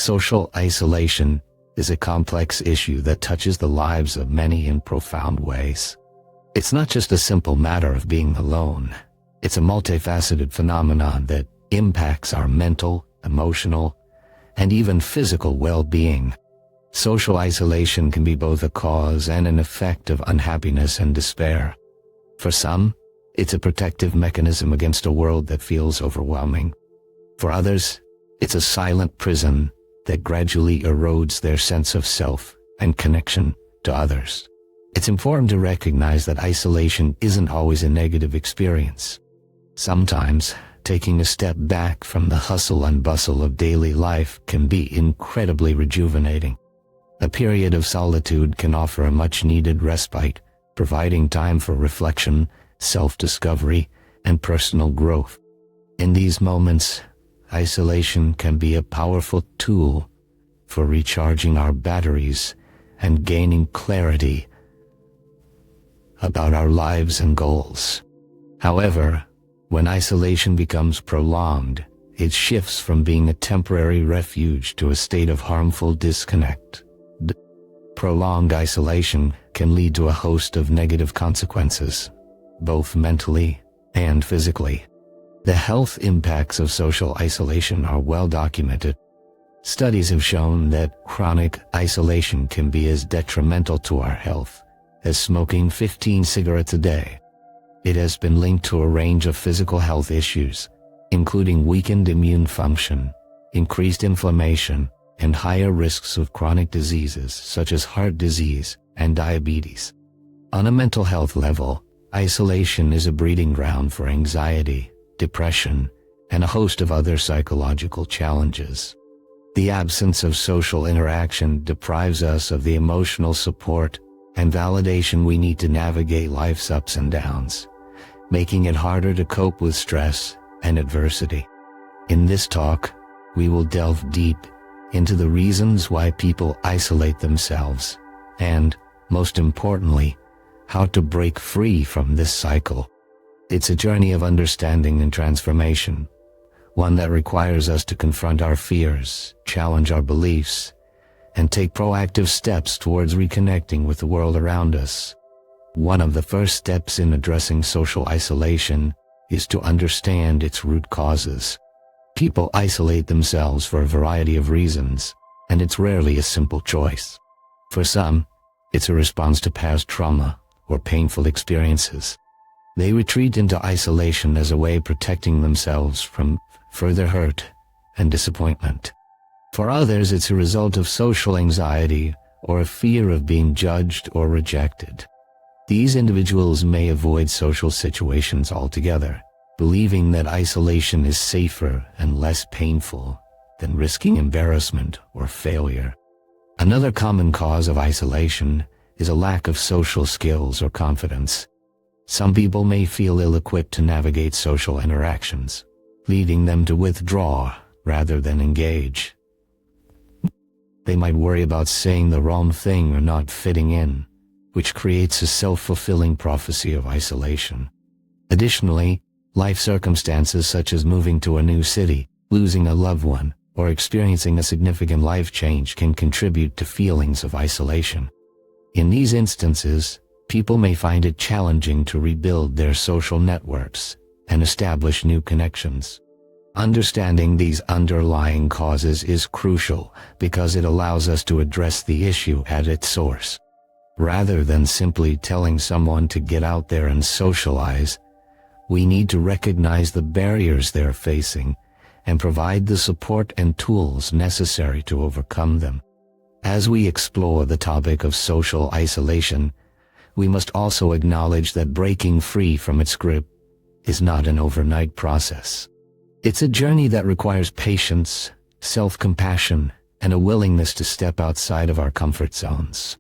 Social isolation is a complex issue that touches the lives of many in profound ways. It's not just a simple matter of being alone. It's a multifaceted phenomenon that impacts our mental, emotional, and even physical well-being. Social isolation can be both a cause and an effect of unhappiness and despair. For some, it's a protective mechanism against a world that feels overwhelming. For others, it's a silent prison that gradually erodes their sense of self and connection to others. It's important to recognize that isolation isn't always a negative experience. Sometimes, taking a step back from the hustle and bustle of daily life can be incredibly rejuvenating. A period of solitude can offer a much-needed respite, providing time for reflection, self-discovery, and personal growth. In these moments, isolation can be a powerful tool for recharging our batteries and gaining clarity about our lives and goals. However, when isolation becomes prolonged, it shifts from being a temporary refuge to a state of harmful disconnect. Prolonged isolation can lead to a host of negative consequences, both mentally and physically. The health impacts of social isolation are well documented. Studies have shown that chronic isolation can be as detrimental to our health as smoking 15 cigarettes a day. It has been linked to a range of physical health issues, including weakened immune function, increased inflammation, and higher risks of chronic diseases such as heart disease and diabetes. On a mental health level, isolation is a breeding ground for anxiety, depression, and a host of other psychological challenges. The absence of social interaction deprives us of the emotional support and validation we need to navigate life's ups and downs, making it harder to cope with stress and adversity. In this talk, we will delve deep into the reasons why people isolate themselves and, most importantly, how to break free from this cycle. It's a journey of understanding and transformation, one that requires us to confront our fears, challenge our beliefs, and take proactive steps towards reconnecting with the world around us. One of the first steps in addressing social isolation is to understand its root causes. People isolate themselves for a variety of reasons, and it's rarely a simple choice. For some, it's a response to past trauma or painful experiences. They retreat into isolation as a way of protecting themselves from further hurt and disappointment. For others, it's a result of social anxiety or a fear of being judged or rejected. These individuals may avoid social situations altogether, believing that isolation is safer and less painful than risking embarrassment or failure. Another common cause of isolation is a lack of social skills or confidence. Some people may feel ill-equipped to navigate social interactions, leading them to withdraw rather than engage. They might worry about saying the wrong thing or not fitting in, which creates a self-fulfilling prophecy of isolation. Additionally, life circumstances such as moving to a new city, losing a loved one, or experiencing a significant life change can contribute to feelings of isolation. In these instances, people may find it challenging to rebuild their social networks and establish new connections. Understanding these underlying causes is crucial because it allows us to address the issue at its source. Rather than simply telling someone to get out there and socialize, we need to recognize the barriers they're facing and provide the support and tools necessary to overcome them. As we explore the topic of social isolation, we must also acknowledge that breaking free from its grip is not an overnight process. It's a journey that requires patience, self-compassion, and a willingness to step outside of our comfort zones.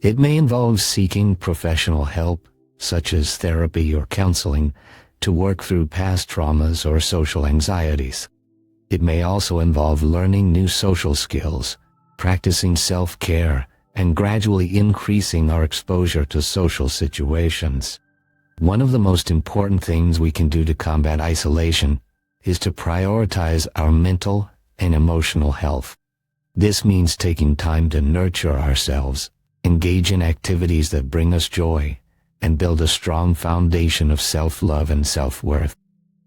It may involve seeking professional help, such as therapy or counseling, to work through past traumas or social anxieties. It may also involve learning new social skills, practicing self-care, and gradually increasing our exposure to social situations. One of the most important things we can do to combat isolation is to prioritize our mental and emotional health. This means taking time to nurture ourselves, engage in activities that bring us joy, and build a strong foundation of self-love and self-worth.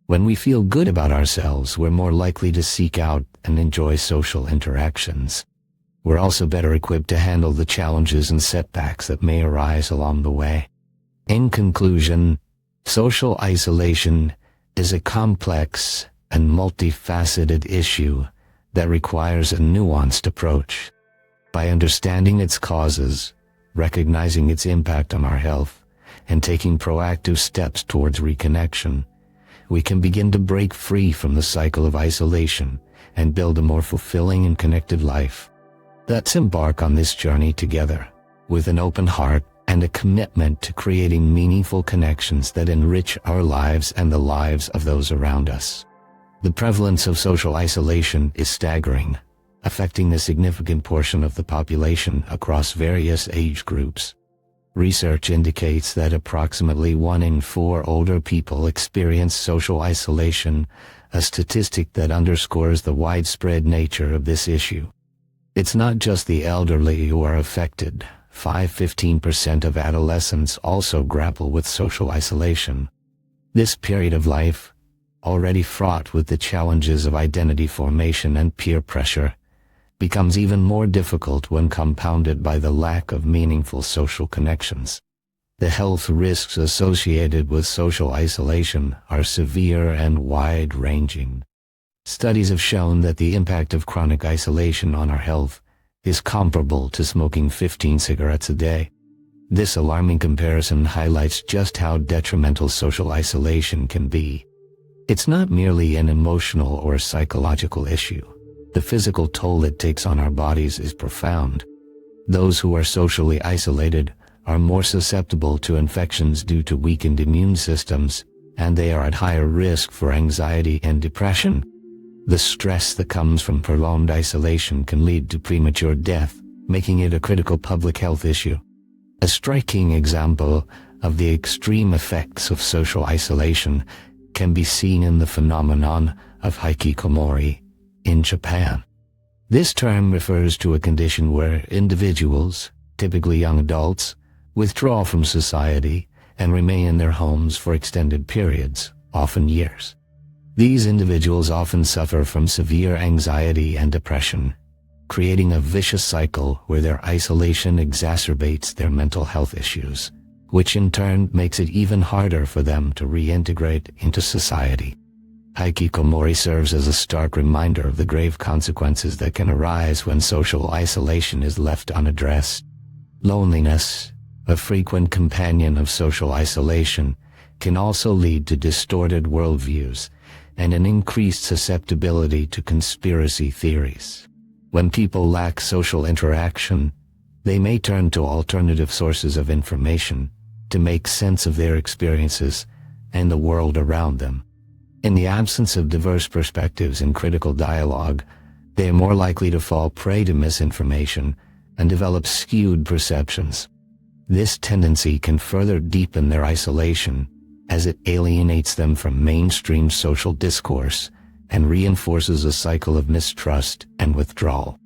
When we feel good about ourselves, we're more likely to seek out and enjoy social interactions. We're also better equipped to handle the challenges and setbacks that may arise along the way. In conclusion, social isolation is a complex and multifaceted issue that requires a nuanced approach. By understanding its causes, recognizing its impact on our health, and taking proactive steps towards reconnection, we can begin to break free from the cycle of isolation and build a more fulfilling and connected life. Let's embark on this journey together, with an open heart and a commitment to creating meaningful connections that enrich our lives and the lives of those around us. The prevalence of social isolation is staggering, affecting a significant portion of the population across various age groups. Research indicates that approximately 1 in 4 older people experience social isolation, a statistic that underscores the widespread nature of this issue. It's not just the elderly who are affected. 15% of adolescents also grapple with social isolation. This period of life, already fraught with the challenges of identity formation and peer pressure, becomes even more difficult when compounded by the lack of meaningful social connections. The health risks associated with social isolation are severe and wide-ranging. Studies have shown that the impact of chronic isolation on our health is comparable to smoking 15 cigarettes a day. This alarming comparison highlights just how detrimental social isolation can be. It's not merely an emotional or psychological issue. The physical toll it takes on our bodies is profound. Those who are socially isolated are more susceptible to infections due to weakened immune systems, and they are at higher risk for anxiety and depression. The stress that comes from prolonged isolation can lead to premature death, making it a critical public health issue. A striking example of the extreme effects of social isolation can be seen in the phenomenon of Hikikomori in Japan. This term refers to a condition where individuals, typically young adults, withdraw from society and remain in their homes for extended periods, often years. These individuals often suffer from severe anxiety and depression, creating a vicious cycle where their isolation exacerbates their mental health issues, which in turn makes it even harder for them to reintegrate into society. Hikikomori serves as a stark reminder of the grave consequences that can arise when social isolation is left unaddressed. Loneliness, a frequent companion of social isolation, can also lead to distorted worldviews and an increased susceptibility to conspiracy theories. When people lack social interaction, they may turn to alternative sources of information to make sense of their experiences and the world around them. In the absence of diverse perspectives and critical dialogue, they are more likely to fall prey to misinformation and develop skewed perceptions. This tendency can further deepen their isolation as it alienates them from mainstream social discourse and reinforces a cycle of mistrust and withdrawal.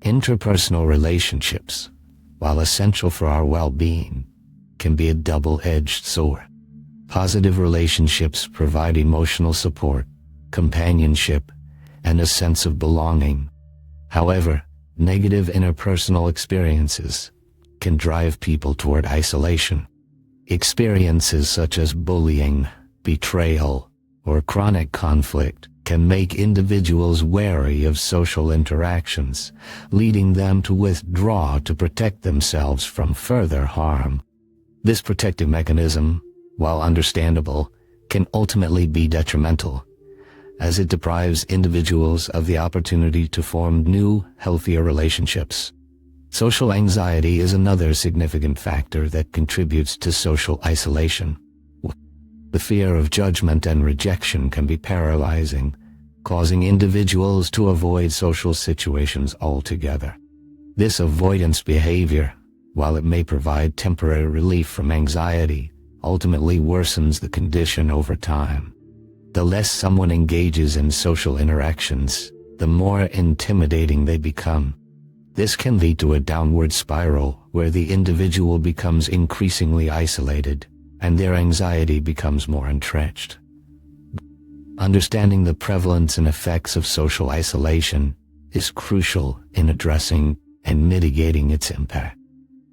Interpersonal relationships, while essential for our well-being, can be a double-edged sword. Positive relationships provide emotional support, companionship, and a sense of belonging. However, negative interpersonal experiences can drive people toward isolation. Experiences such as bullying, betrayal, or chronic conflict can make individuals wary of social interactions, leading them to withdraw to protect themselves from further harm. This protective mechanism, while understandable, can ultimately be detrimental, as it deprives individuals of the opportunity to form new, healthier relationships. Social anxiety is another significant factor that contributes to social isolation. The fear of judgment and rejection can be paralyzing, causing individuals to avoid social situations altogether. This avoidance behavior, while it may provide temporary relief from anxiety, ultimately worsens the condition over time. The less someone engages in social interactions, the more intimidating they become, This can lead to a downward spiral where the individual becomes increasingly isolated and their anxiety becomes more entrenched. Understanding the prevalence and effects of social isolation is crucial in addressing and mitigating its impact.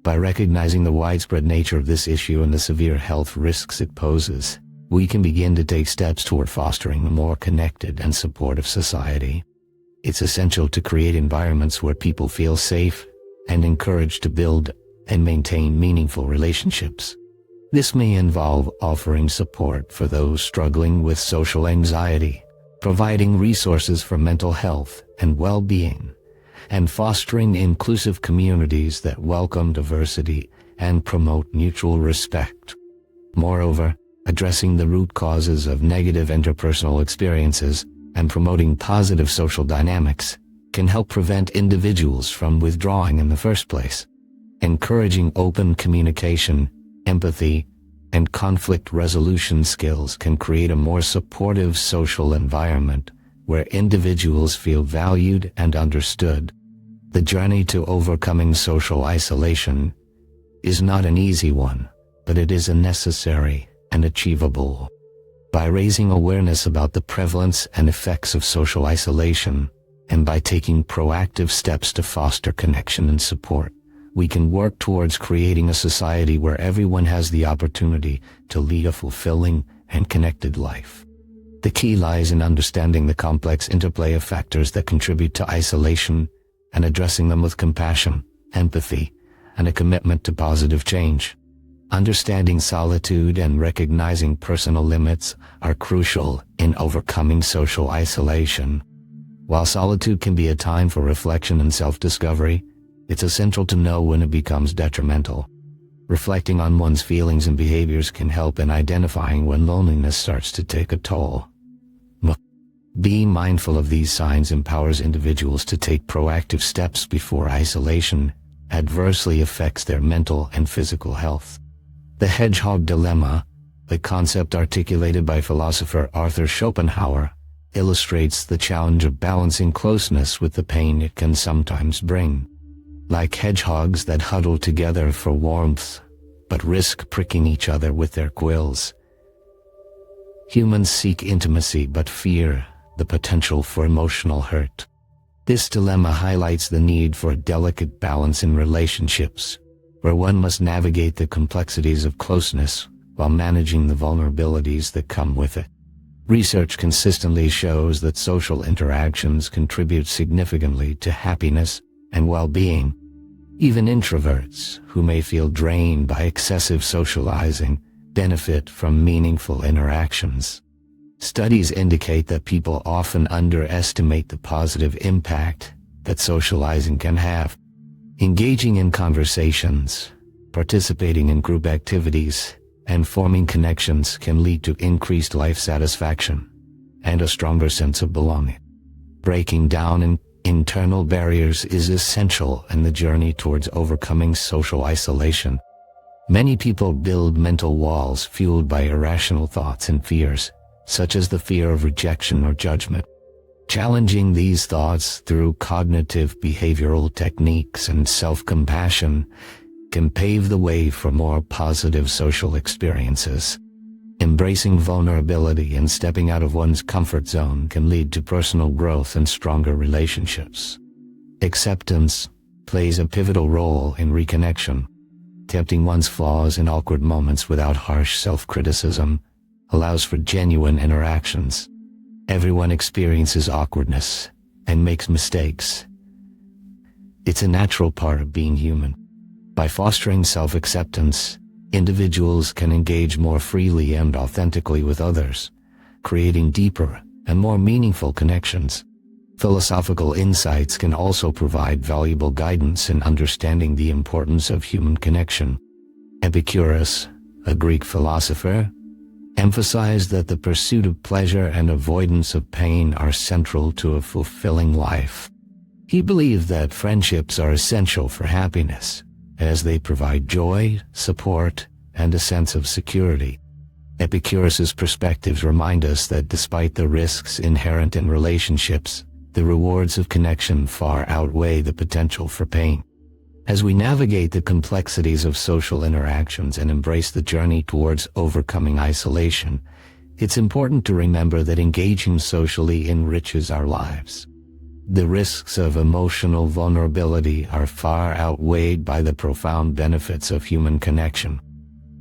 By recognizing the widespread nature of this issue and the severe health risks it poses, we can begin to take steps toward fostering a more connected and supportive society. It's essential to create environments where people feel safe and encouraged to build and maintain meaningful relationships. This may involve offering support for those struggling with social anxiety, providing resources for mental health and well-being, and fostering inclusive communities that welcome diversity and promote mutual respect. Moreover, addressing the root causes of negative interpersonal experiences and promoting positive social dynamics can help prevent individuals from withdrawing in the first place. Encouraging open communication, empathy, and conflict resolution skills can create a more supportive social environment where individuals feel valued and understood. The journey to overcoming social isolation is not an easy one, but it is a necessary and achievable. By raising awareness about the prevalence and effects of social isolation, and by taking proactive steps to foster connection and support, we can work towards creating a society where everyone has the opportunity to lead a fulfilling and connected life. The key lies in understanding the complex interplay of factors that contribute to isolation and addressing them with compassion, empathy, and a commitment to positive change. Understanding solitude and recognizing personal limits are crucial in overcoming social isolation. While solitude can be a time for reflection and self-discovery, it's essential to know when it becomes detrimental. Reflecting on one's feelings and behaviors can help in identifying when loneliness starts to take a toll. Being mindful of these signs empowers individuals to take proactive steps before isolation adversely affects their mental and physical health. The hedgehog dilemma, a concept articulated by philosopher Arthur Schopenhauer, illustrates the challenge of balancing closeness with the pain it can sometimes bring. Like hedgehogs that huddle together for warmth, but risk pricking each other with their quills, humans seek intimacy but fear the potential for emotional hurt. This dilemma highlights the need for a delicate balance in relationships, where one must navigate the complexities of closeness while managing the vulnerabilities that come with it. Research consistently shows that social interactions contribute significantly to happiness and well-being. Even introverts, who may feel drained by excessive socializing, benefit from meaningful interactions. Studies indicate that people often underestimate the positive impact that socializing can have. Engaging in conversations, participating in group activities, and forming connections can lead to increased life satisfaction and a stronger sense of belonging. Breaking down internal barriers is essential in the journey towards overcoming social isolation. Many people build mental walls fueled by irrational thoughts and fears, such as the fear of rejection or judgment. Challenging these thoughts through cognitive behavioral techniques and self-compassion can pave the way for more positive social experiences. Embracing vulnerability and stepping out of one's comfort zone can lead to personal growth and stronger relationships. Acceptance plays a pivotal role in reconnection. Accepting one's flaws and awkward moments without harsh self-criticism allows for genuine interactions. Everyone experiences awkwardness and makes mistakes. It's a natural part of being human. By fostering self-acceptance, individuals can engage more freely and authentically with others, creating deeper and more meaningful connections. Philosophical insights can also provide valuable guidance in understanding the importance of human connection. Epicurus, a Greek philosopher, emphasized that the pursuit of pleasure and avoidance of pain are central to a fulfilling life. He believed that friendships are essential for happiness, as they provide joy, support, and a sense of security. Epicurus's perspectives remind us that despite the risks inherent in relationships, The rewards of connection far outweigh the potential for pain. As we navigate the complexities of social interactions and embrace the journey towards overcoming isolation, it's important to remember that engaging socially enriches our lives. The risks of emotional vulnerability are far outweighed by the profound benefits of human connection.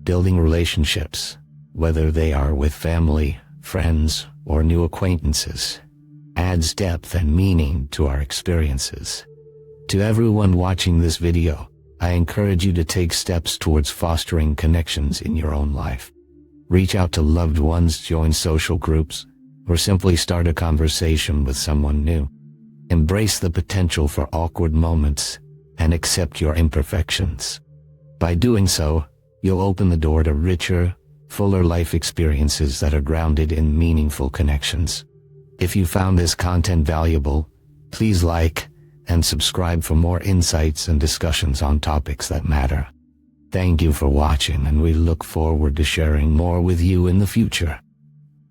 Building relationships, whether they are with family, friends, or new acquaintances, adds depth and meaning to our experiences. To everyone watching this video, I encourage you to take steps towards fostering connections in your own life. Reach out to loved ones, join social groups, or simply start a conversation with someone new. Embrace the potential for awkward moments and accept your imperfections. By doing so, you'll open the door to richer, fuller life experiences that are grounded in meaningful connections. If you found this content valuable, please like and subscribe for more insights and discussions on topics that matter. Thank you for watching, and we look forward to sharing more with you in the future.